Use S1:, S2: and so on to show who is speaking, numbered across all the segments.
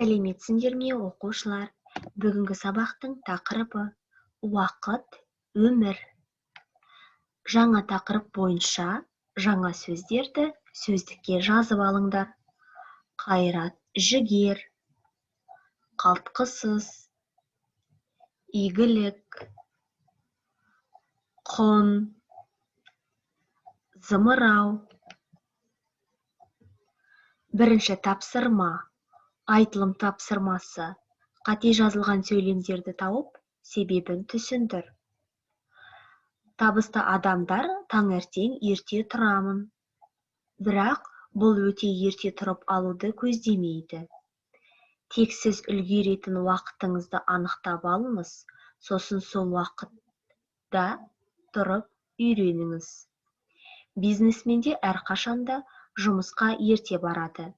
S1: Сәлеметсіңдер ме, оқушылар? Бүгінгі сабақтың тақырыбы уақыт, өмір. Жаңа тақырып бойынша жаңа сөздерді сөздікке жазып алыңдар. Қайрат, жігер, қалтқысыз, игілік, құн, зымырау. Бірінші тапсырма, айтылым тапсырмасы. Қате жазылған сөйлемдерді тауып, себебін түсіндір. Табысты адамдар таңертең ерте тұрамын. Бірақ бұл өте ерте тұрып алуды көздемейді. Тек сіз үлгеретін уақытыңызды анықтап алыңыз, сосын сол уақытта тұрып үйреніңіз. Бизнесменде әрқашанда жұмысқа ерте барады.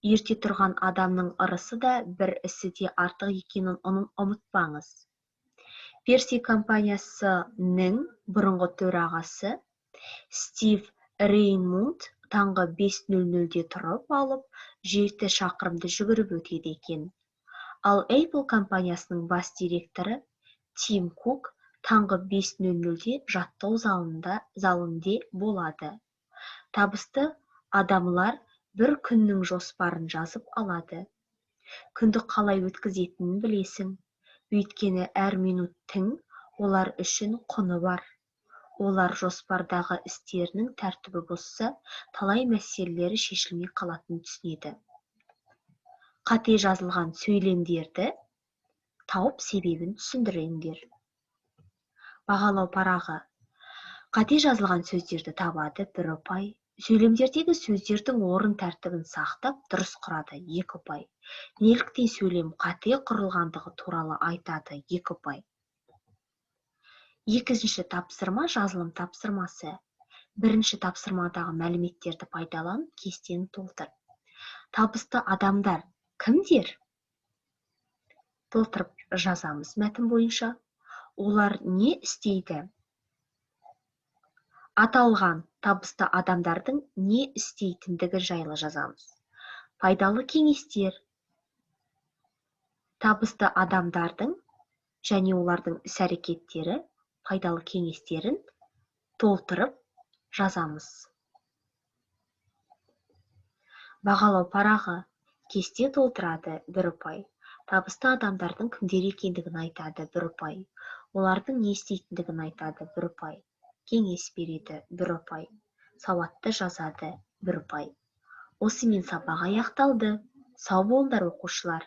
S1: Ерте тұрған адамның ырысы да бір ісі де артық екенін ұмытпаңыз. Перси компаниясының бұрынғы төрағасы Стив Рейнмунд таңғы 5:00-де тұрып алып, 7 шақырымды жүгіріп өтеді екен. Ал Apple компаниясының бас директоры Тим Кук таңғы 5:00-де жаттығу залында болады. Табысты адамлар бір күннің жоспарын жазып алады. Күнді қалай өткізетінін білесің. Өйткені әр минуттың олар үшін құны бар. Олар жоспардағы істерінің тәртібі бұзса, талай мәселелері шешілмей қалатынын түсінеді. Қате жазылған сөйлемдерді тауып себебін түсіндіріңдер. Бағалау парағы. Қате жазылған сөздерді табады 1 ұпай. Сөйлемдердегі сөздердің орын тәртібін сақтап, дұрыс құрады 2 ұпай. Неліктен сөйлем қате құрылғандығы туралы айтады 2 ұпай. Екінші тапсырма жазылым тапсырмасы. Бірінші тапсырмадағы мәліметтерді пайдаланып, кестені толтыр. Табысты адамдар кімдер? Толтырып жазамыз мәтін бойынша. Олар не істейді? Аталған табысты адамдардың не істейтіндігі жайлы жазамыз. Пайдалы кеңестер. Табысты адамдардың және олардың іс-әрекеттері пайдалы кеңестерін толтырып жазамыз. Бағалау парағы. Кесте толтырады 1 ұпай. Табысты адамдардың кімдер екендігін айтады 1 ұпай. Олардың не істейтіндігін айтады 1 ұпай. Кеңес береді 1 ұпай. Сауатты жазады 1 ұпай. Осымен сабақ аяқталды. Сау болыңдар оқушылар.